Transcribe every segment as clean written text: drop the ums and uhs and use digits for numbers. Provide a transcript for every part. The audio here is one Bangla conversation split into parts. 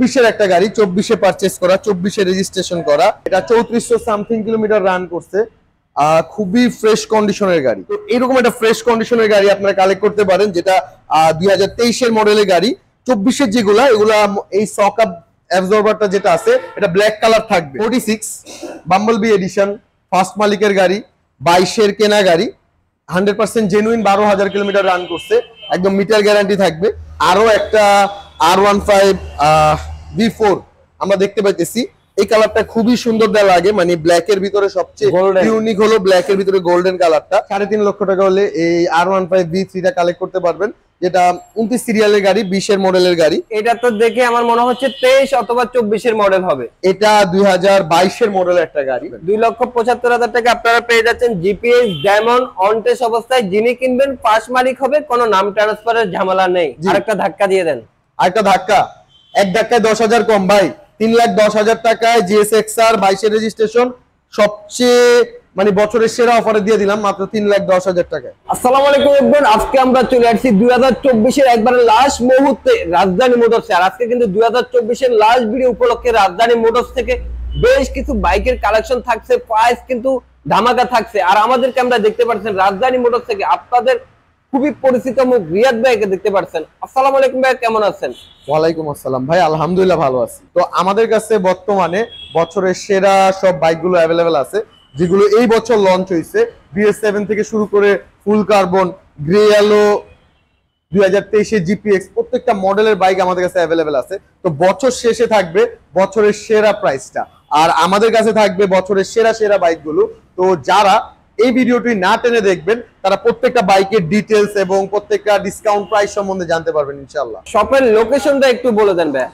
24-এর একটা গাড়ি, 24-এ পারচেজ করা, 24-এ রেজিস্ট্রেশন করা। এটা 3400 সামথিং কিলোমিটার রান করছে। খুবই ফ্রেশ কন্ডিশনের গাড়ি। তো এরকম একটা ফ্রেশ কন্ডিশনের গাড়ি আপনারা কালেক্ট করতে পারেন, যেটা 2023-এর মডেলের গাড়ি। 24-এর যেগুলা, এগুলা এই সকাপ অ্যাবজর্বারটা যেটা আছে এটা ব্ল্যাক কালার থাকবে। 46 বাম্বলবি এডিশন, ফার্স্ট মালিকের গাড়ি, 22-এর কেনা গাড়ি, 100% জেনুইন, 12,000 কিলোমিটার রান করছে, একদম মিটার গ্যারান্টি থাকবে। আরো একটা R15 V4 আমরা দেখতে পাইতেছি। এই কালারটা খুবই সুন্দর দেওয়া লাগে, মানে ব্ল্যাক এর ভিতরে সবচেয়ে ইউনিক হলো ব্ল্যাক এর ভিতরে গোল্ডেন কালারটা। 3.5 লক্ষ টাকা হলে এই R15 V3 টা কালেক্ট করতে পারবেন, যেটা 29 সিরিয়ালের গাড়ি, 20-এর মডেলের গাড়ি। এটা তো দেখে আমার মনে হচ্ছে 23 অথবা 24-এর মডেল হবে। এটা 2022-এর মডেলের একটা গাড়ি। 2,75,000 টাকা আপনারা পেয়ে যাচ্ছেন জিপিএস ডায়মন্ড অন টেস্ট অবস্থায়। যিনি কিনবেন ফার্স্ট মালিক হবে, কোনো নাম ট্রান্সফারের ঝামেলা নেই। আরেকটা ধাক্কা দিয়ে দেন, আরেকটা ধাক্কা, এক ধাক্কায় 10,000 কম ভাই, 3,10,000 টাকায় GSX-R 22-এর রেজিস্ট্রেশন, সবচেয়ে মানে বছরের সেরা অফারে দিয়ে দিলাম মাত্র 3,10,000 টাকায়। আসসালামু আলাইকুম এভরিওয়ান, আজকে আমরা চলে আসছি 2024-এর একবারে লাস্ট মুহূর্তে রাজধানী মোটরসে। আর আজকে কিন্তু 2024-এর লাস্ট ভিডিও উপলক্ষে রাজধানী মোটরস থেকে বেশ কিছু বাইকের কালেকশন থাকছে, প্রাইস কিন্তু ধামাকা থাকছে। আর আমাদেরকে আমরা দেখতে পাচ্ছেন রাজধানী মোটরস থেকে আপনাদের খুবই পরিচিত মুখ রিয়াদ ভাইকে দেখতে পাচ্ছেন। আসসালামু আলাইকুম ভাই, কেমন আছেন? ওয়ালাইকুম আসসালাম ভাই, আলহামদুলিল্লাহ ভালো আছি। তো আমাদের কাছে বর্তমানে বছরের সেরা সব বাইকগুলো অ্যাভেলেবেল আছে, যেগুলো এই বছর লঞ্চ হয়েছে। BS7 থেকে শুরু করে ফুল কার্বন, গ্রে আলো, 2023-এর GPX, প্রত্যেকটা মডেলের বাইক আমাদের কাছে অ্যাভেলেবেল আছে। তো বছর শেষে থাকবে বছরের সেরা প্রাইসটা, আর আমাদের কাছে থাকবে বছরের সেরা সেরা বাইকগুলো। তো যারা এই ভিডিওটি না টেনে দেখবেন, তারা প্রত্যেকটা বাইকের ডিটেলস এবং প্রত্যেকটা ডিসকাউন্ট প্রাইস সম্বন্ধে জানতে পারবেন ইনশাআল্লাহ। শপের লোকেশনটা একটু বলে দেন ভাই।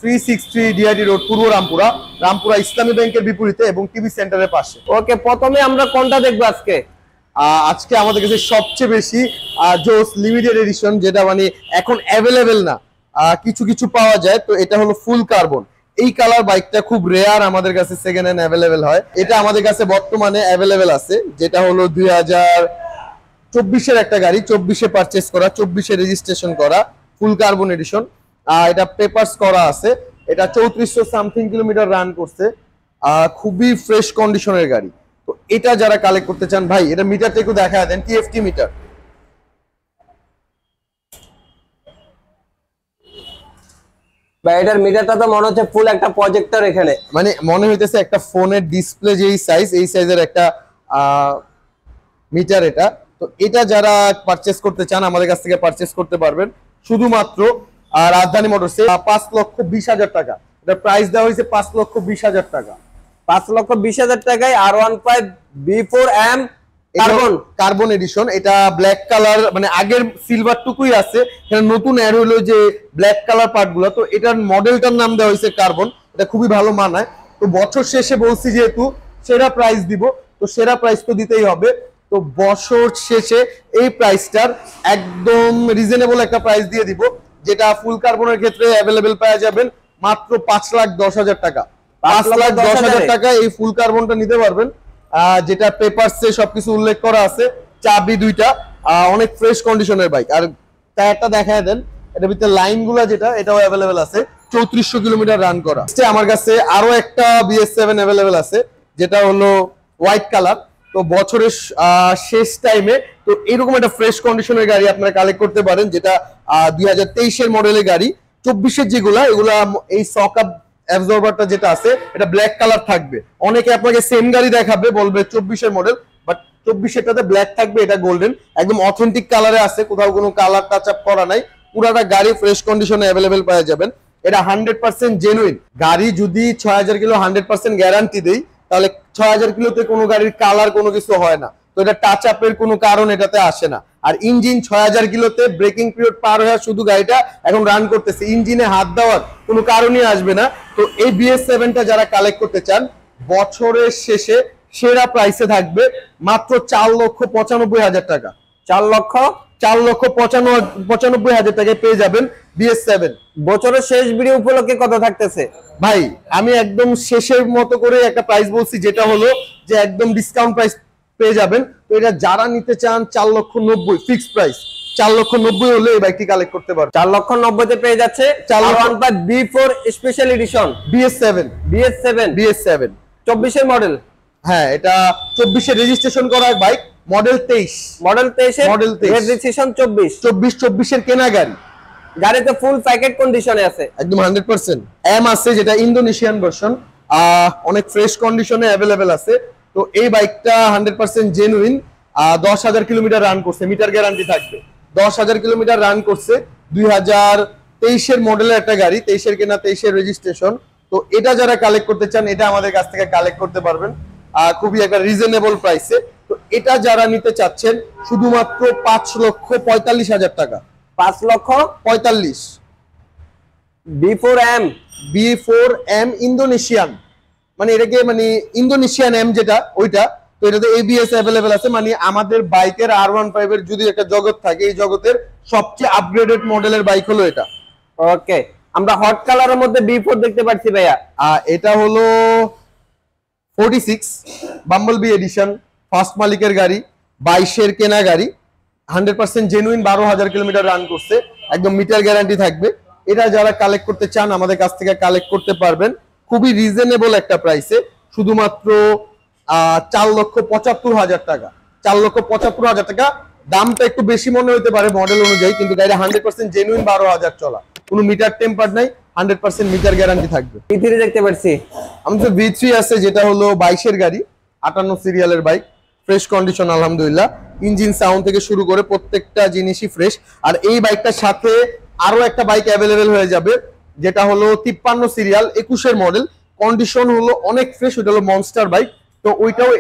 363 ডিআইডি রোড, পূর্ব রামপুরা, রামপুরা ইসলামী ব্যাংকের বিপরীতে এবং টিভি সেন্টারের পাশে। ওকে, প্রথমে আমরা কোনটা দেখবো আজকে? আজকে আমাদের কাছে সবচেয়ে বেশি জোস লিমিটেড এডিশন, যেটা মানে এখন অ্যাভেলেবেল না, কিছু কিছু পাওয়া যায়। তো এটা হলো ফুল কার্বন। এই কালার বাইকটা খুব রেয়ার আমাদের কাছে সেকেন্ড হ্যান্ড অ্যাভেলেবেল হয়। এটা আমাদের কাছে বর্তমানে অ্যাভেলেবেল আছে, যেটা হলো 2024-এর একটা গাড়ি, 24-এ পারচেজ করা, 24-এ রেজিস্ট্রেশন করা, ফুল কার্বন এডিশন। এটা পেপারস করা আছে। এটা 3400 সামথিং কিলোমিটার রান করছে। খুবই ফ্রেশ কন্ডিশনের গাড়ি। তো এটা যারা কালেক্ট করতে চান ভাই, এটা মিটারটা একটু দেখা দেন, TFT মিটার। ভাই এটার মিটারটা তো মনে হচ্ছে ফুল একটা প্রজেক্টর, এখানে মানে মনে হইতেছে একটা ফোনের ডিসপ্লে যেই সাইজ, এই সাইজের একটা মিটার এটা। তো এটা যারা পারচেজ করতে চান আমাদের কাছ থেকে পারচেজ করতে পারবেন শুধুমাত্র রাজধানী মোটরসে 5,20,000 টাকা। এটা প্রাইস দেওয়া হয়েছে 5,20,000 টাকা। 5,20,000 টাকায় R15 V4M কার্বন এডিশন। এটা ব্ল্যাক কালার, মানে আগের সিলভার টুকুই আছে, এখানে নতুন অ্যাড হলো যে ব্ল্যাক কালার পার্ট গুলো। তো এটার মডেলটার নাম দেওয়া হয়েছে কার্বন। এটা খুবই ভালো মানায়। তো বছর শেষে বলছি যেহেতু সেরা প্রাইস দিব, তো সেরা প্রাইস তো দিতেই হবে। তো বছর শেষে এই প্রাইসটার একদম রিজনেবল একটা প্রাইস দিয়ে দিব, যেটা ফুল কার্বনের ক্ষেত্রে অ্যাভেলেবেল পাওয়া যাবেন মাত্র 5,10,000 টাকা। 5,10,000 টাকা এই ফুল কার্বনটা নিতে পারবেন, যেটা পেপারসে সবকিছু উল্লেখ করা আছে, চাবি দুইটা, অনেক ফ্রেশ কন্ডিশনের বাইক। আর টায়ারটা দেখায় দেন, এটার ভিতরে লাইন গুলা যেটা, এটাও অ্যাভেলেবেল আছে, 3400 কিলোমিটার রান করা। আমার কাছে আরো একটা BS7 অ্যাভেলেবেল আছে, যেটা হলো হোয়াইট কালার। তো বছরের শেষ টাইমে তো এরকম একটা ফ্রেশ কন্ডিশনের গাড়ি আপনারা কালেক্ট করতে পারেন, যেটা 2023-এর মডেলের গাড়ি। 24-এর যেগুলা, এগুলা এই সকাপ অ্যাবজর্বারটা যেটা আছে এটা ব্ল্যাক কালার থাকবে। অনেকে আপনাকে সেম গাড়ি দেখাবে, বলবে 24-এর মডেল, বাট 24-এরটাতে ব্ল্যাক থাকবে, এটা গোল্ডেন, একদম অথেন্টিক কালারে আছে, কোথাও কোনো কালার টাচ আপ করা নাই। পুরাটা গাড়ি ফ্রেশ কন্ডিশনে অ্যাভেলেবেল পাওয়া যাবেন। এটা 100% জেনুইন গাড়ি। যদি 6,000 কিলো 100% গ্যারান্টি দেই, তাহলে 6,000 কিলোতে কোনো গাড়ির কালার কোনো কিছু হয় না। তো এটা টাচ আপের কোনো কারণ এটাতে আসে না। আর ইঞ্জিন 6,000 কিলোতে ব্রেকিং পিরিয়ড পার হয়ে শুধু গাড়িটা এখন রান করতেছে, ইঞ্জিনে হাত দেওয়ার কোনো কারণই আসবে না। তো এই BS7টা যারা কালেক্ট করতে চান, বছরের শেষে সেরা প্রাইসে থাকবে মাত্র 4,95,000 টাকা। 4,95,000 টাকায় পেয়ে যাবেন BS7। বছরের শেষ ভিডিও উপলক্ষে কত থাকতেছে ভাই? আমি একদম শেষের মতো করে একটা প্রাইস বলছি, যেটা হলো যে একদম ডিসকাউন্ট প্রাইস পেয়ে যাবেন। তো এটা যারা নিতে চান 4,90,000 ফিক্সড প্রাইস, 4,90,000 হলে এই বাইকটি কালেক্ট করতে পারবেন। 4,90,000 পেয়ে যাচ্ছে R15 B4 special edition BS7 BS7 24 এর মডেল। হ্যাঁ, এটা 24 এর রেজিস্ট্রেশন করা বাইক, মডেল 23 রেজিস্ট্রেশন 24 এর কেনা গাড়ি। গাড়িতে ফুল প্যাকেট কন্ডিশনে আছে, একদম 100%। এম আছে যেটা ইন্দোনেশিয়ান ভার্সন, অনেক ফ্রেশ কন্ডিশনে अवेलेबल আছে। তো এই বাইকটা 100% জেনুইন। 10,000 কিলোমিটার রান করছে, মিটার গ্যারান্টি থাকবে। 10,000 কিলোমিটার রান করছে, 2023 এর মডেলের একটা গাড়ি, 23 এর কেনা, 23 এর রেজিস্ট্রেশন। তো এটা যারা কালেক্ট করতে চান, এটা আমাদের কাছ থেকে কালেক্ট করতে পারবেন খুবই একটা রিজনেবল প্রাইসে। তো এটা যারা নিতে চাচ্ছেন শুধুমাত্র 5,45,000 টাকা। 5,45,000 B4M ইন্দোনেশিয়ান, মানে এটাকে মানে ইন্দোনেশিয়ান এম যেটা ওইটা। তো এটাতে ABS अवेलेबल আছে, মানে আমাদের বাইকের R15 এর যদি একটা জগৎ থাকে, এই জগতের সবচেয়ে আপগ্রেডেড মডেলের বাইক হলো এটা। ওকে, আমরা হট কালারের মধ্যে B4 দেখতে পাচ্ছি ভাইয়া। এটা হলো 46 বাম্বলবি এডিশন, ফার্স্ট মালিকের গাড়ি, 22 এর কেনা গাড়ি, 100% জেনুইন, 12,000 কিলোমিটার রান করছে, একদম মিটার গ্যারান্টি থাকবে। এটা যারা কালেক্ট করতে চান আমাদের কাছ থেকে কালেক্ট করতে পারবেন খুবই রিজনেবল একটা প্রাইসে, শুধুমাত্র 4,75,000 টাকা। 4,75,000 টাকা। দামটা একটু বেশি মনে হতে পারে মডেল অনুযায়ী, কিন্তু গাড়ি 100% জেনুইন, 12,000 চলা, কোনো মিটার টেম্পার নাই, 100% মিটার গ্যারান্টি থাকবে। V3 দেখতে পাচ্ছি, আমাদের V3 আছে যেটা হলো 22 এর গাড়ি, 58 সিরিয়ালের বাইক, ফ্রেশ কন্ডিশন আলহামদুলিল্লাহ। ইঞ্জিন সাউন্ড থেকে শুরু করে প্রত্যেকটা জিনিসই ফ্রেশ। আর এই বাইকটার সাথে আরো একটা বাইক অ্যাভেলেবেল হয়ে যাবে, যেটা হলো 53 সিরিয়াল, 21 এর মডেল, কন্ডিশন হলো অনেক ফ্রেশ, ওটা হলো মনস্টার বাইক। তো ওইটাও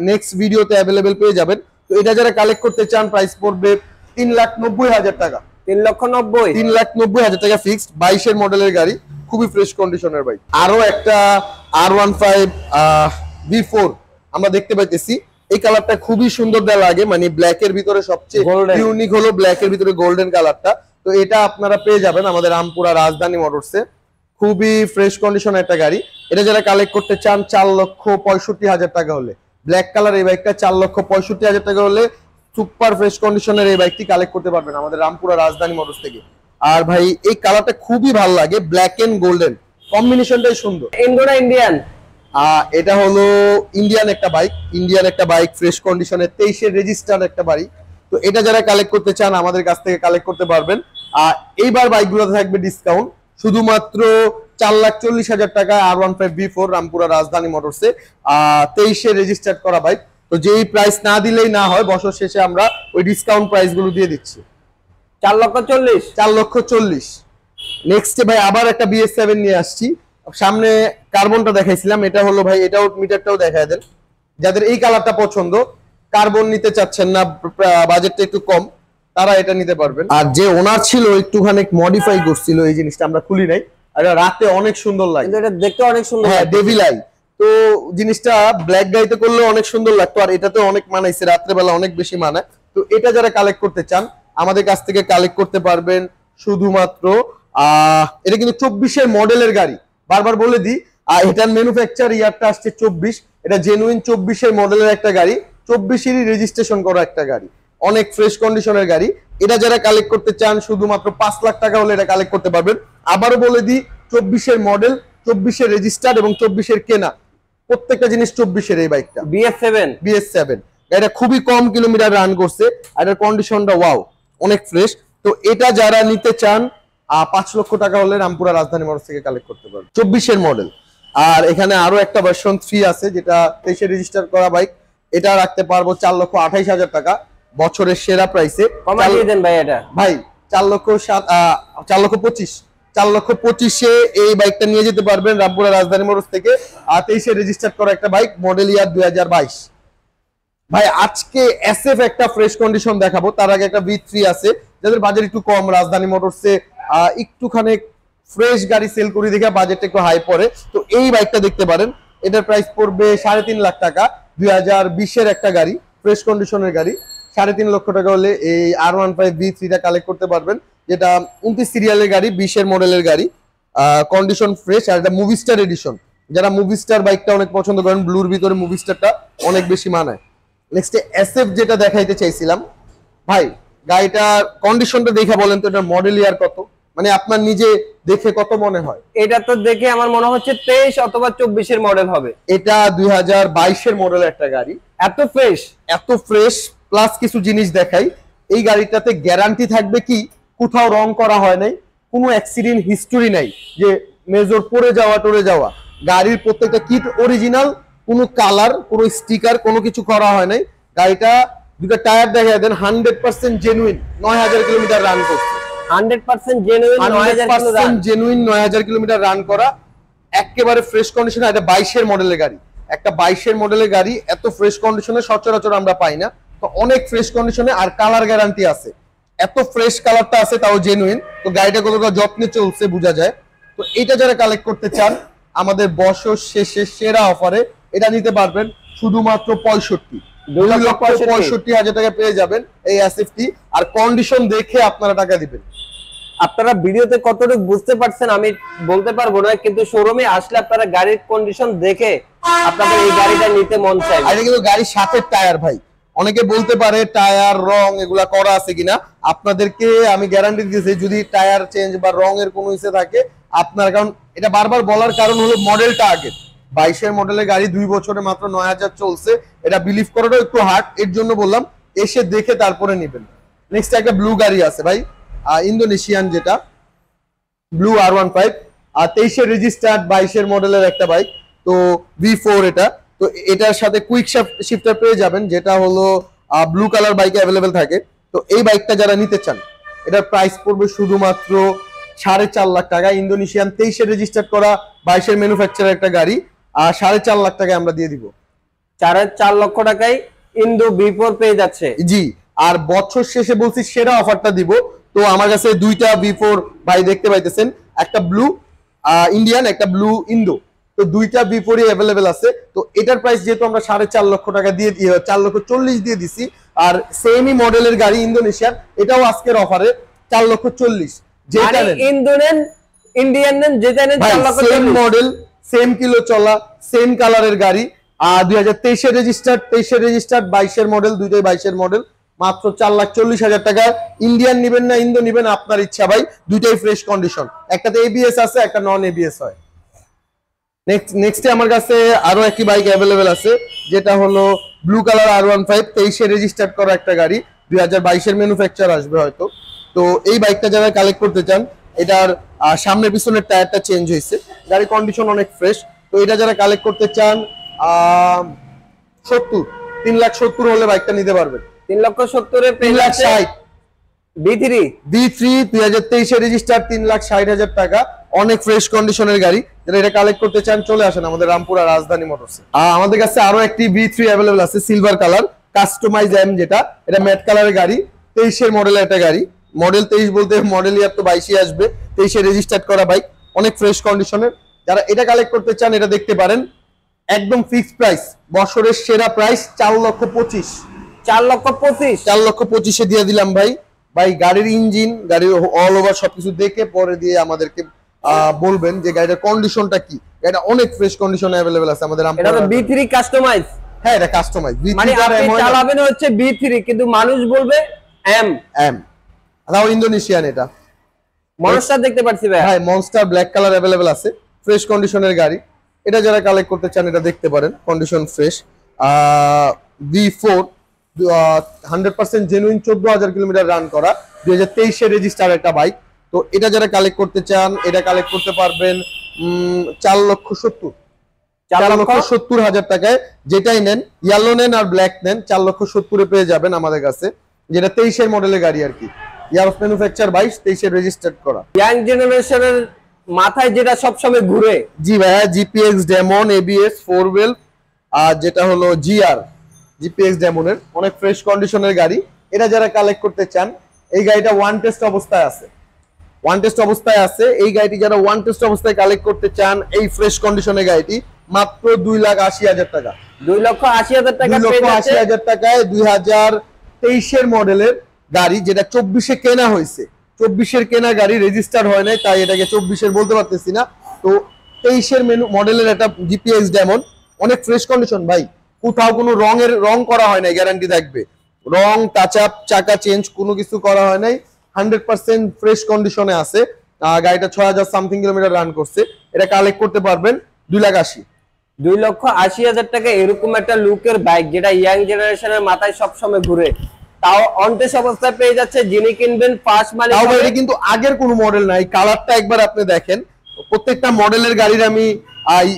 নেক্সট ভিডিওতে অ্যাভেলেবেল পেয়ে যাবেন। তো এটা যারা কালেক্ট করতে চান প্রাইস পড়বে 3,90,000 টাকা। 3,90,000 3,90,000 টাকা ফিক্সড, 22 এর মডেলের গাড়ি, খুবই ফ্রেশ কন্ডিশনের বাইক। আরো একটা R15 V4 আমরা দেখতে পাইতেছি। এই কালারটা খুবই সুন্দর দেওয়া লাগে, মানে ব্ল্যাক এর ভিতরে সবচেয়ে ইউনিক হলো ব্ল্যাক এর ভিতরে গোল্ডেন কালারটা। তো এটা আপনারা পেয়ে যাবেন আমাদের রামপুরা রাজধানী মোটরসে, খুবই ফ্রেশ কন্ডিশন একটা গাড়ি। এটা যারা কালেক্ট করতে চান 4,65,000 টাকা হলে, ব্ল্যাক কালার এই বাইকটা 4,65,000 টাকা হলে সুপার ফ্রেশ কন্ডিশনের এই বাইকটি কালেক্ট করতে পারবেন আমাদের রামপুরা রাজধানী মোটরস থেকে। আর ভাই এই কালারটা খুবই ভালো লাগে, ব্ল্যাক এন্ড গোল্ডেন কম্বিনেশনটাই সুন্দর। ইন্ডোনা ইন্ডিয়ান, এটা হলো ইন্ডিয়ান একটা বাইক, ফ্রেশ কন্ডিশনের, 23 এর রেজিস্টার্ড একটা বাইক। তো এটা যারা কালেক্ট করতে চান আমাদের কাছ থেকে কালেক্ট করতে পারবেন। এইবার বাইকগুলোতে থাকবে ডিসকাউন্ট, শুধুমাত্র 4,40,000 টাকা R15 V4 রামপুরা রাজধানী মোটরসে, 23 এর রেজিস্টার্ড করা বাইক। তো যেই প্রাইস না দিলেই না হয়, বছর শেষে আমরা ওই ডিসকাউন্ট প্রাইস গুলো দিয়ে দিচ্ছি। 4,40,000। নেক্সট ভাই আবার একটা BS7 নিয়ে আসছি। সামনে কার্বনটা দেখাইছিলাম, এটা হলো ভাই, এটাও মিটারটাও দেখায় দেন। যাদের এই কালারটা পছন্দ, কার্বন নিতে চাচ্ছেন না, বাজেটটা একটু কম, তারা এটা নিতে পারবেন। আর যে ওনার ছিল একটুখানি মডিফাই করছিল, এই জিনিসটা আমরা খুলি নাই, আর রাতে অনেক সুন্দর লাগে, কিন্তু এটা দেখতে অনেক সুন্দর। হ্যাঁ, ডেভিল আই। তো জিনিসটা ব্ল্যাক গাড়িতে করলে অনেক সুন্দর লাগতো, আর এটাতে অনেক মানাইছে, রাত্রেবেলা অনেক বেশি মানায়। তো এটা যারা কালেক্ট করতে চান আমাদের কাছ থেকে কালেক্ট করতে পারবেন শুধুমাত্র এটা কিন্তু 24 এর মডেলের গাড়ি, বারবার বলে দিই, এটার ম্যানুফ্যাকচার ইয়ারটা আসছে 24, এটা জেনুইন 24 এর মডেলের একটা গাড়ি, 24 এরই রেজিস্ট্রেশন করা একটা গাড়ি, অনেক ফ্রেশ কন্ডিশনের গাড়ি। এটা যারা কালেক্ট করতে চান শুধুমাত্র 5 লাখ টাকা হলে এটা কালেক্ট করতে পারবেন। আবারও বলে দিই, 24 এর মডেল, 24 এর রেজিস্টার্ড এবং 24 এর কেনা, প্রত্যেকটা জিনিস 24 এর এই বাইকটা। BS7 এটা খুবই কম কিলোমিটার রান করছে, আর এর কন্ডিশনটা ওয়াও, অনেক ফ্রেশ। তো এটা যারা নিতে চান 5 লক্ষ টাকা হলে রামপুরা রাজধানী মোটরস থেকে কালেক্ট করতে পারবেন, 24 এর মডেল। আর এখানে আরো একটা ভার্সন 3 আছে যেটা 23 এর রেজিস্টার করা বাইক, এটা রাখতে পারবো 4,28,000 টাকা বছরের সেরা প্রাইসে। কমাই দিয়ে দেন ভাই, এটা ভাই 4,25,000 এই বাইকটা নিয়ে যেতে পারবেন রামপুরা রাজধানী মোটরস থেকে। 23 এর রেজিস্টার করা একটা বাইক, মডেল ইয়ার 2022। ভাই আজকে SF একটা ফ্রেশ কন্ডিশন দেখাবো, তার আগে একটা V3 আছে, যাদের বাজেট একটু কম, রাজধানী মোটরসে একটুখানি ফ্রেশ গাড়ি সেল করি দেখে বাজেটটা একটু হাই পড়ে, তো এই বাইকটা দেখতে পারেন। এটার প্রাইস পড়বে 3.5 লাখ টাকা, 2020 এর একটা গাড়ি, ফ্রেশ কন্ডিশনের গাড়ি, 3.5 লক্ষ টাকা হলে এই R15 V3 টা কালেক্ট করতে পারবেন, যেটা 29 সিরিয়ালের গাড়ি, 20 এর মডেলের গাড়ি, কন্ডিশন ফ্রেশ। আর এটা মুভি স্টার এডিশন, যারা মুভি স্টার বাইকটা অনেক পছন্দ করেন, ব্লুর ভিতরে মুভি স্টারটা অনেক বেশি মানায়। নেক্সট SF যেটা দেখাইতে চাইছিলাম ভাই, গাড়িটার কন্ডিশনটা দেখে বলেন তো এটার মডেল ইয়ার কত, মানে আপনার নিজে দেখে কত মনে হয়? এটা তো দেখে আমার মনে হচ্ছে 23 অথবা 24 এর মডেল হবে। এটা 2022 এর মডেল একটা গাড়ি, এত ফ্রেশ, এত ফ্রেশ। প্লাস কিছু জিনিস দেখাই, এই গাড়িটাতে গ্যারান্টি থাকবে কি কোথাও রং করা হয় নাই, কোনো অ্যাক্সিডেন্ট হিস্টোরি নাই যে মেজর পড়ে যাওয়া টরে যাওয়া। গাড়ির প্রত্যেকটা কিট অরিজিনাল, কোনো কালার কোনো স্টিকার কোনো কিছু করা হয় নাই। গাড়িটা দুটো টায়ার দেখা দেন 100% জেনুইন, 9000 কিলোমিটার রান করছে। 100% জেনুইন, 100% জেনুইন 9000 কিলোমিটার রান করা, একেবারে ফ্রেশ কন্ডিশনে। এটা 22 এর মডেলের গাড়ি, একটা 22 এর মডেলের গাড়ি এত ফ্রেশ কন্ডিশনে সচরাচর আমরা পাই না। তো অনেক ফ্রেশ কন্ডিশনে, আর কালার গ্যারান্টি আছে, এত ফ্রেশ কালারটা আছে তাও জেনুইন। তো গাড়িটা কতটা যত্নে চলছে বোঝা যায়। তো এটা যারা কালেক্ট করতে চান আমাদের বছর শেষে সেরা অফারে এটা নিতে পারবেন শুধুমাত্র 2,65,000 টাকা পেয়ে যাবেন এই অ্যাসিফটি। আর কন্ডিশন দেখে আপনারা টাকা দিবেন। আপনারা ভিডিওতে কতটুকু বুঝতে পারছেন আমি বলতে পারবো না, কিন্তু শোরুমে আসলে আপনারা গাড়ির কন্ডিশন দেখে আপনাদের এই গাড়িটা নিতে মন চায়। আর এটা কিন্তু গাড়ির সাথে টায়ার ভাই, অনেকে বলতে পারে টায়ার রং এগুলা করা আছে কিনা, আপনাদেরকে আমি গ্যারান্টি দিতেছি যদি টায়ার চেঞ্জ বা রং এর কোনো ইসে থাকে আপনার, কারণ এটা বারবার বলার কারণ হলো মডেলটা আগে 22 এর মডেলের গাড়ি, 2 বছরে মাত্র 9000 চলছে, এটা বিলিভ করাটাও একটু হার্ড, এর জন্য বললাম এসে দেখে তারপরে নেবেন। নেক্সট একটা ব্লু গাড়ি আছে ভাই, ইন্দোনেশিয়ান, যেটা ব্লু R15, আর 23 এর রেজিস্টার্ড 22 এর মডেলের একটা বাইক। তো V4 এটা, তো এটার সাথে কুইক শিফটার পেয়ে যাবেন, যেটা হলো ব্লু কালার বাইকে অ্যাভেলেবেল থাকে। তো এই বাইকটা যারা নিতে চান এটার প্রাইস পড়বে শুধুমাত্র 4.5 লাখ টাকা। ইন্দোনেশিয়ান 23 এর রেজিস্টার্ড করা 22 এর ম্যানুফ্যাকচার একটা গাড়ি, আর 4.5 লাখ টাকায় আমরা দিয়ে দিব। 4.5 লক্ষ টাকায় ইন্দো V4 পেয়ে যাচ্ছে। জি, আর বছর শেষে বলছি সেরা অফারটা দিব। তো আমার কাছে দুইটা V4 ভাই দেখতে পাইতেছেন, একটা ব্লু ইন্ডিয়ান, একটা ব্লু ইন্দো। তো দুইটা V4 অ্যাভেলেবেল আছে। তো এটার প্রাইস যেহেতু আমরা 4.5 লক্ষ টাকা দিয়ে 4,40,000 দিয়ে দিছি, আর সেমই মডেলের গাড়ি ইন্দোনেশিয়ান, এটাও আজকের অফারে 4,40,000। যেটা ইন্ডিয়ান নেন যেটা নেন 4,40,000, সেম মডেল সেম কিলো চলা সেম কালারের গাড়ি। 2023 এর রেজিস্টার্ড, 23 এর রেজিস্টার্ড, 22 এর মডেল, দুইটাই 22 এর মডেল, মাত্র 4,40,000 টাকা। ইন্ডিয়ান নিবেন না ইন্দো নিবেন আপনার ইচ্ছা ভাই, দুইটাই ফ্রেশ কন্ডিশন, একটাতে ABS আছে একটা নন ABS হয়। নেক্সট আমার কাছে আরো একটি বাইক অ্যাভেলেবেল আছে, যেটা হলো ব্লু কালার R15, 23 এর রেজিস্টার্ড করা একটা গাড়ি, 2022 এর ম্যানুফ্যাকচার আসবে হয়তো। তো এই বাইকটা যারা কালেক্ট করতে চান, এটার সামনের পিছনের টায়ারটা চেঞ্জ হয়েছে, গাড়ির কন্ডিশন অনেক ফ্রেশ। তো এটা যারা কালেক্ট করতে চান 3,70,000 হলে বাইকটা নিতে পারবেন। 3,70,000 এ পেয়ে যাচ্ছে 3,60,000 V3 2023 এর রেজিস্টার, 3,60,000 টাকা, অনেক ফ্রেশ কন্ডিশনের গাড়ি। যারা এটা কালেক্ট করতে চান চলে আসেন আমাদের রামপুরা রাজধানী মোটরসে। আমাদের কাছে আরো একটি V3 অ্যাভেলেবল আছে, সিলভার কালার কাস্টমাইজ M, যেটা এটা ম্যাট কালারের গাড়ি, 23 এর মডেলের একটা গাড়ি। মডেল 23 বলতে মডেল ইয়ার তো 22 আসবে, 23 এর রেজিস্টার্ড করা বাইক, অনেক ফ্রেশ কন্ডিশনের। যারা এটা কালেক্ট করতে চান এটা দেখতে পারেন, একদম ফিক্সড প্রাইস, বছরের সেরা প্রাইস 4,25,000। 4,25,000 দিয়ে দিলাম ভাই। ভাই গাড়ির ইঞ্জিন, গাড়ির অল ওভার সবকিছু দেখে পরে দিয়ে আমাদেরকে বলবেন যে গাড়ির কন্ডিশনটা কি। এটা অনেক ফ্রেশ কন্ডিশনে अवेलेबल আছে আমাদের এটা তো V3 কাস্টমাইজ। হ্যাঁ এটা কাস্টমাইজ, মানে আপনি চালাবেন হচ্ছে V3 কিন্তু মানুষ বলবে M। আদাও ইন্দোনেশিয়ান, এটা মনস্টার দেখতে পাচ্ছি ভাই। ভাই মনস্টার ব্ল্যাক কালার अवेलेबल আছে, ফ্রেশ কন্ডিশনের গাড়ি। এটা যারা কালেক্ট করতে চান এটা দেখতে পারেন, condition fresh. V4 100% genuine, 14,000 kilometre run করা, 2023 এর রেজিস্টার একটা বাইক। তো এটা যারা কালেক্ট করতে চান এটা কালেক্ট করতে পারবেন 4,70,000 টাকায়। যেটাই নেন, ইয়েলো নেন আর ব্ল্যাক নেন, 4,70,000 পেয়ে যাবেন আমাদের কাছে, যেটা 23 এর মডেলের গাড়ি আর কি। ইয়ার অফ ম্যানুফ্যাকচার 22, 23 এর রেজিস্টার্ড করা। ইয়াং জেনারেশনের মাথায় যেটা সব সময় ঘুরে, জি ভাইয়া, GPX ডেমন, ABS 4 হুইল, আর যেটা হলো GPX ডেমনের অনেক ফ্রেশ কন্ডিশনের গাড়ি। এটা যারা কালেক্ট করতে চান, এই গাড়িটা ওয়ান টেস্ট অবস্থায় আছে। এই গাড়িটি যারা ওয়ান টেস্ট অবস্থায় কালেক্ট করতে চান, এই ফ্রেশ কন্ডিশনের গাড়িটি মাত্র 2,80,000 টাকা। 2,80,000 টাকা, 2,80,000 টাকায় 2023 এর মডেলের গাড়ি, যেটা 24 কেনা হয়েছে। 24 কেনা গাড়ি, রেজিস্টার হয় নাই, তাই এটাকে 24 বলতে পারতেছি না। তো 23 মডেলের একটা GPX ডেমন, অনেক ফ্রেশ কন্ডিশন ভাই, কোথাও কোনো রং করা হয় নাই, গ্যারান্টি থাকবে। রং টাচ আপ চাকা চেঞ্জ কোনো কিছু করা হয় নাই, 100% ফ্রেশ কন্ডিশনে আছে। গাড়িটা 6000 সামথিং কিলোমিটার রান করছে। এটা কালেক্ট করতে পারবেন 2,80,000। 2,80,000 টাকা এরকম একটা লুকের বাইক যেটা ইয়াং জেনারেশনের মাথায় সবসময় ঘুরে, তাও অনটেস্ট অবস্থায় পেয়ে যাচ্ছে। যিনি কিনবেন ফার্স্ট মালিক তাও হবে। এটা কিন্তু আগের কোনো মডেল নাই, কালারটা একবার আপনি দেখেন। প্রত্যেকটা মডেলের গাড়ির আমি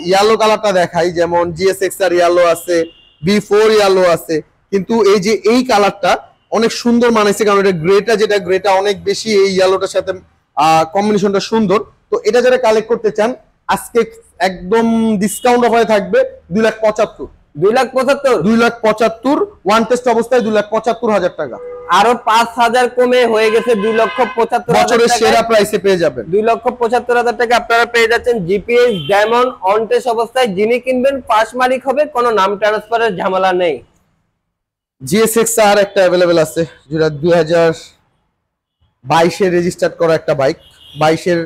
ইয়েলো কালারটা দেখাই, যেমন GSX-R ইয়েলো আছে, B4 ইয়েলো আছে, কিন্তু এই যে এই কালারটা অনেক সুন্দর মানাইছে, কারণ এটা গ্রেটা অনেক বেশি এই ইয়েলোটার সাথে কম্বিনেশনটা সুন্দর। তো এটা যারা কালেক্ট করতে চান আজকে একদম ডিসকাউন্ট অফারে থাকবে 2,75,000। 2,75,000 ওয়ান টেস্ট অবস্থায় 2,75,000 টাকা। আরো 5,000 কমে হয়ে গেছে 2,75,000 বছরের সেরা প্রাইসে পেয়ে যাবেন। 2,75,000 টাকা আপনারা পেয়ে যাচ্ছেন জিপিএস ডায়মন্ড অনটেস্ট অবস্থায়। যিনি কিনবেন ফার্স্ট মালিক হবে, কোনো নাম ট্রান্সফারের ঝামেলা নেই। GSX-R একটা অ্যাভেলেবেল আছে, যেটা 2022-এ রেজিস্টার্ড করা একটা বাইক, 22-এর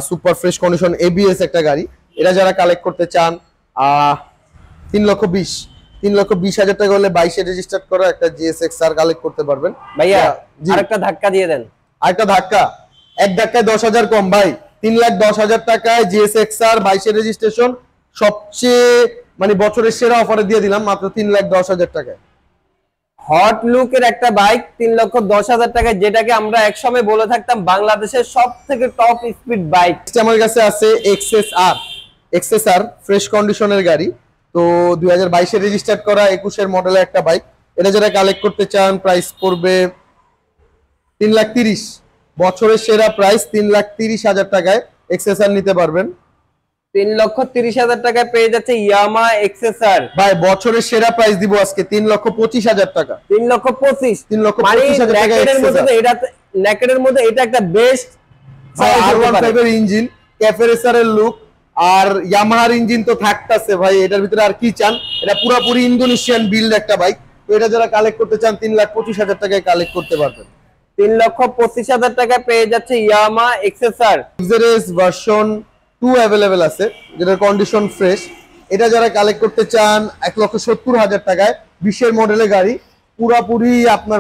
সুপার ফ্রেশ কন্ডিশন ABS একটা গাড়ি। এটা যারা কালেক্ট করতে চান 3,20,000 টাকা হলে 22-এ রেজিস্টার্ড করা একটা GSX-R কালেক্ট করতে পারবেন। ভাইয়া জি। আরেকটা ধাক্কা দিয়ে দেন। আরেকটা ধাক্কা, এক ধাক্কায় 10,000 কম ভাই, 3,10,000 টাকায় GSX-R 22-এর রেজিস্ট্রেশন, সবচেয়ে মানে বছরের সেরা অফারে দিয়ে দিলাম মাত্র 3,10,000 টাকায়। হট লুকের একটা বাইক 3,10,000 টাকায়, যেটাকে আমরা একসময় বলে থাকতাম বাংলাদেশের সব থেকে টপ স্পিড বাইক। আমার কাছে আছে XSR ফ্রেশ কন্ডিশনের গাড়ি। তো 2022-এ রেজিস্টার্ড করা 21-এর মডেলের একটা বাইক। এটা যারা কালেক্ট করতে চান প্রাইস পড়বে 3,30,000। বছরের সেরা প্রাইস 3,30,000 টাকায় XSR নিতে পারবেন। 3,30,000 টাকায় পেয়ে যাচ্ছে ইয়ামা XSR। ভাই বছরের সেরা প্রাইস দিব আজকে 3,25,000 টাকা। 3,25,000 3,25,000 টাকা নেকেডের মধ্যে তো এটা, নেকেডের মধ্যে এটা একটা বেস্ট R15 এর ইঞ্জিন, ক্যাফেরেসার এর লুক, আর ইয়ামাহার ইঞ্জিন তো থাকতাছে ভাই, এটার ভিতরে আর কি চান? এটা পুরোপুরি ইন্দোনেশিয়ান বিল্ড একটা বাইক। তো এটা যারা কালেক্ট করতে চান 3,25,000 টাকায় কালেক্ট করতে পারবেন। 3,25,000 টাকায় পেয়ে যাচ্ছে ইয়ামা XSR। এক্সএস ভার্সন 2 অ্যাভেলেবেল আছে, যেটার কন্ডিশন ফ্রেশ। এটা যারা কালেক্ট করতে চান 1,70,000 টাকায়, 20-এর মডেলের গাড়ি, পুরোপুরি আপনার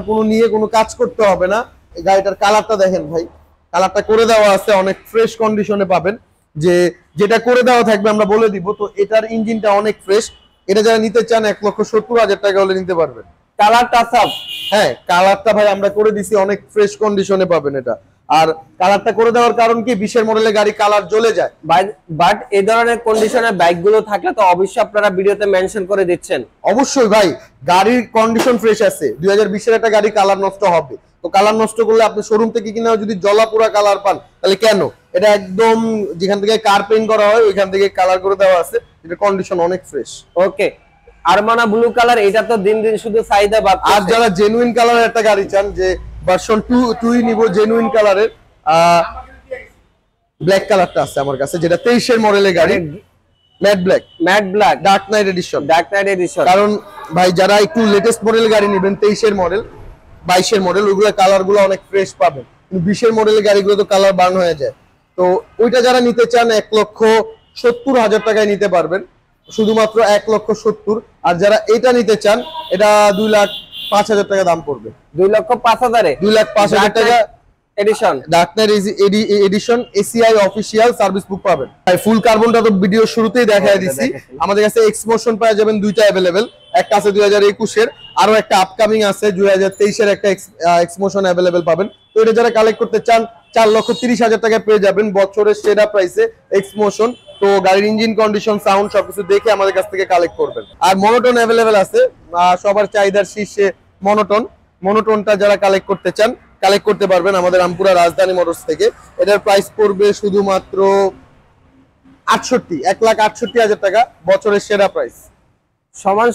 কোনো কাজ করতে হবে না। এই গাড়িটার কালারটা দেখেন ভাই, কালারটা করে দেওয়া আছে, অনেক ফ্রেশ কন্ডিশনে পাবেন। যেটা করে দেওয়া থাকবে আমরা বলে দিব। তো এটার ইঞ্জিনটা অনেক ফ্রেশ। এটা যারা নিতে চান 1,70,000 টাকা হলে নিতে পারবেন। কালার টাচ আপ, হ্যাঁ কালারটা ভাই আমরা করে দিছি, অনেক ফ্রেশ কন্ডিশনে পাবেন এটা। আর কালারটা করে দেওয়ার কারণ কি, 20-এর মডেলের গাড়ি কালার জ্বলে যায়, বাট এই ধরনের কন্ডিশনের বাইকগুলো থাকলে তো অবশ্যই আপনারা ভিডিওতে মেনশন করে দিচ্ছেন। অবশ্যই ভাই, গাড়ির কন্ডিশন ফ্রেশ আছে। 2020-এর একটা গাড়ি কালার নষ্ট হবে, তো কালার নষ্ট করলে আপনি শোরুম থেকে কিনা যদি জলাপুরা কালার পান তাহলে কেন? এটা একদম যেখান থেকে কার পেইন্ট করা হয় ওইখান থেকে কালার করে দেওয়া আছে, এটা কন্ডিশন অনেক ফ্রেশ। ওকে, আরমানা ব্লু কালার, এটা তো দিন দিন শুধু চাহিদা বাড়ছে। আর যারা জেনুইন কালারের একটা গাড়ি চান, যে ভার্সন 2 নিব জেনুইন কালারের, ব্ল্যাক কালারটা আছে আমার কাছে, যেটা 23-এর মডেলের গাড়ি, matte black Dark Knight edition. কারণ ভাই যারা একটু লেটেস্ট মডেলের গাড়ি নেবেন, 23-এর মডেল 22-এর মডেল, ওইগুলো কালারগুলো অনেক ফ্রেশ পাবেন। কিন্তু 20-এর মডেলের গাড়িগুলো তো কালার বার্ন হয়ে যায়। তো ওইটা যারা নিতে চান 1,70,000 টাকায় নিতে পারবেন, শুধুমাত্র 1,70,000। আর যারা এটা নিতে চান এটা 2,05,000 টাকা দাম পড়বে। 2,05,000 2,05,000 টাকা edition, Dark Knight edition ACI official service book পাবেন। ভাই ফুল কার্বনটা তো ভিডিও শুরুতেই দেখায় দিছি। আমাদের কাছে এক্সমোশন পাওয়া যাবেন দুইটা अवेलेबल, একটা আছে 2021-এর, আরো একটা আপকামিং আছে 2023-এর একটা এক্সমোশন अवेलेबल পাবেন। তো এটা যারা কালেক্ট করতে চান 4,30,000 টাকা পেয়ে যাবেন বছরের সেরা প্রাইসে এক্সমোশন। তো গাড়ির ইঞ্জিন কন্ডিশন, সাউন্ড সবকিছু দেখে আমাদের কাছ থেকে কালেক্ট করবেন। আর মনোটন अवेलेबल আছে, সবার চাহিদার শীর্ষে মনোটনটা যারা কালেক্ট করতে চান কালেক্ট করতে পারবেন আমাদের রামপুরা রাজধানী মোটরস থেকে। এটার প্রাইস পড়বে শুধুমাত্র 1,68,000 টাকা, বছরের সেরা প্রাইস।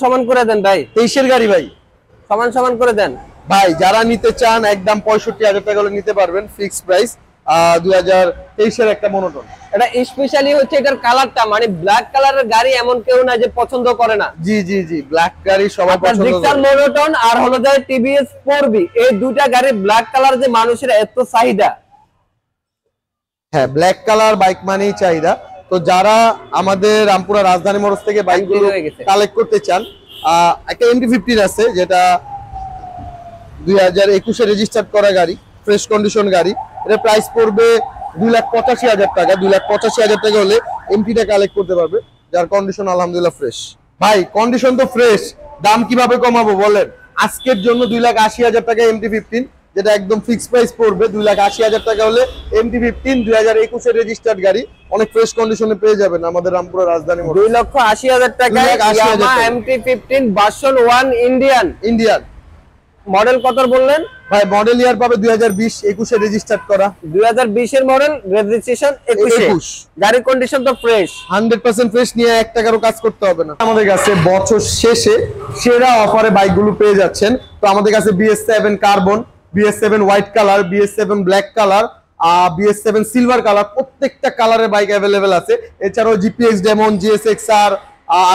সমান করে দেন ভাই, 23-এর গাড়ি ভাই, সমান করে দেন ভাই। যারা নিতে চান একদম 65,000 টাকা হলে নিতে পারবেন, ফিক্সড প্রাইস। 2023-এর একটা মনোটন। এটা স্পেশালি হচ্ছে এটার কালারটা, মানে ব্ল্যাক কালারের গাড়ি এমন কেউ না যে পছন্দ করে না। জি ব্ল্যাক গাড়ি সবাই পছন্দ করে। মনোটন আর হলো যে TVS 4B, এই দুইটা গাড়ি ব্ল্যাক কালার যে মানুষের এত চাহিদা। হ্যাঁ, ব্ল্যাক কালার বাইক মানেই চাহিদা। তো যারা আমাদের রামপুরা রাজধানী মোটরস থেকে বাইকগুলো কালেক্ট করতে চান, একটা MT-15 আছে যেটা 2021 রেজিস্টার্ড করা গাড়ি, ফ্রেশ কন্ডিশন গাড়ি। এটা প্রাইস পড়বে 2,85,000 টাকা। 2,85,000 টাকা হলে এমটিটা কালেক্ট করতে পারবে, যার কন্ডিশন আলহামদুলিল্লাহ ফ্রেশ। ভাই কন্ডিশন তো ফ্রেশ, দাম কিভাবে কমাবো বলেন? আজকের জন্য 2,80,000 টাকা MT-15, যেটা একদম ফিক্স প্রাইস পড়বে 2,80,000 টাকা হলে MT-15 2021 রেজিস্টার্ড গাড়ি অনেক ফ্রেশ কন্ডিশনে পেয়ে যাবেন আমাদের রামপুরা রাজধানী মোটর। 2,80,000 টাকায় 2,80,000 ইয়ামাহা টাকা। MT-15 ভার্সন 1 ইন্ডিয়ান মডেল কত বললেন? ভাই মডেল ইয়ার পাবে 2020-21 রেজিস্টার্ড করা। 2020 এর মডেল, রেজিস্ট্রেশন 21। গাড়ির কন্ডিশন তো ফ্রেশ, 100% ফ্রেশ, নিয়ে 1 টাকারও কাজ করতে হবে না। আমাদের কাছে বছর শেষে সেরা অফারে বাইকগুলো পেয়ে যাচ্ছেন। তো আমাদের কাছে BS7 carbon, BS7 white colour, BS7 black colour, BS7 silver colour, প্রত্যেকটা কালারের বাইক অ্যাভেলেবেল আছে। এছাড়াও GPX demon, GSX-R,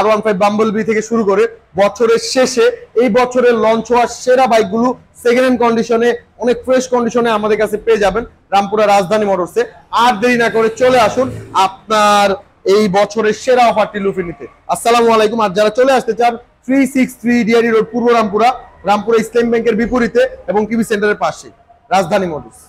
R15 Bumblebee থেকে শুরু করে বছরের শেষে এই বছরের লঞ্চ হওয়া সেরা বাইকগুলো সেকেন্ড হ্যান্ড কন্ডিশনে, অনেক ফ্রেশ কন্ডিশনে আমাদের কাছে পেয়ে যাবেন রামপুরা রাজধানী মোটরসে। আর দেরি না করে চলে আসুন আপনার এই বছরের সেরা অফারটি লুফে নিতে। আসসালামু আলাইকুম। আর যারা চলে আসতে চান 363 ডিআরই রোড, পূর্ব রামপুরা, রামপুরা ইসলাম ব্যাংকের বিপরীতে এবং টিভি সেন্টারের পাশে রাজধানী মোটরস।